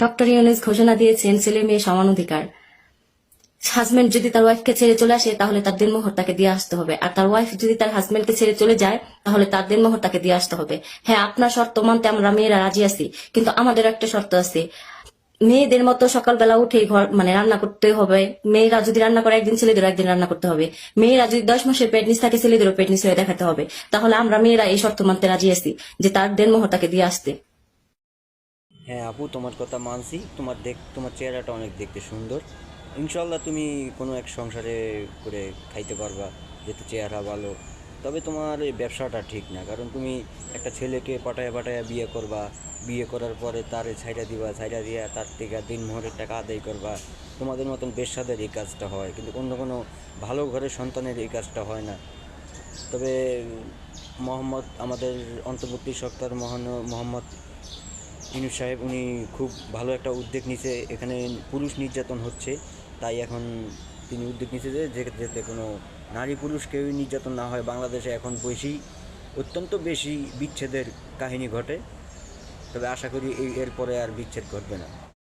Doctor Yunus ঘোষণা দিয়েছেন ছেলে মেয়ে সমান অধিকার। হাজবেন্ড যদি তার ওয়াইফকে ছেড়ে চলে আসে তাহলে তার দেনমোহর তাকে দিয়ে আসতে হবে, আর তার ওয়াইফ যদি তার হাজবেন্ডকে ছেড়ে চলে যায় তাহলে তার দেনমোহর তাকে দিয়ে আসতে হবে। হ্যাঁ, আপনার শর্ত মানতে আমরা মেয়েরা রাজি আছি, কিন্তু আমাদের একটা শর্ত আছে। মেয়েদের মতো সকালবেলা উঠে ঘর রান্না করতে হবে। মেয়েরা যদি রান্না করে একদিন, ছেলেদেরও একদিন রান্না করতে হবে। মেয়েরা যদি 10 মাসের প্রেগনেন্সি থাকে, ছেলেদেরও প্রেগনেন্সি হয়ে দেখাতে হবে। তাহলে আমরা মেয়েরা এই শর্ত মানতে রাজি আছি যে তার দেনমোহর তাকে দিয়ে আসতে। হ্যাঁ আপু, তোমার কথা মানছি। তোমার চেহারাটা অনেক দেখতে সুন্দর। ইনশাল্লাহ তুমি কোনো এক সংসারে করে খাইতে পারবা, যেহেতু চেহারা ভালো। তবে তোমার এই ব্যবসাটা ঠিক না, কারণ তুমি একটা ছেলেকে পাঠায়া পাঠায়া বিয়ে করবা, বিয়ে করার পরে তারে ছাইড়া দিবা, ছাইড়া দিয়া তার থেকে দিনমহরের টাকা আদায় করবা। তোমাদের মতন বেশ্যাদের এই কাজটা হয়, কিন্তু অন্য কোনো ভালো ঘরের সন্তানের এই কাজটা হয় না। তবে আমাদের অন্তর্বর্তী সরকার মোহাম্মদ ইউনূস সাহেব উনি খুব ভালো একটা উদ্যোগ নিছে। এখানে পুরুষ নির্যাতন হচ্ছে, তাই এখন তিনি উদ্যোগ নিছে যে যাতে কোনো নারী পুরুষ কেউই নির্যাতন না হয়। বাংলাদেশে এখন অত্যন্ত বেশি বিচ্ছেদের কাহিনী ঘটে। তবে আশা করি এরপরে আর বিচ্ছেদ ঘটবে না।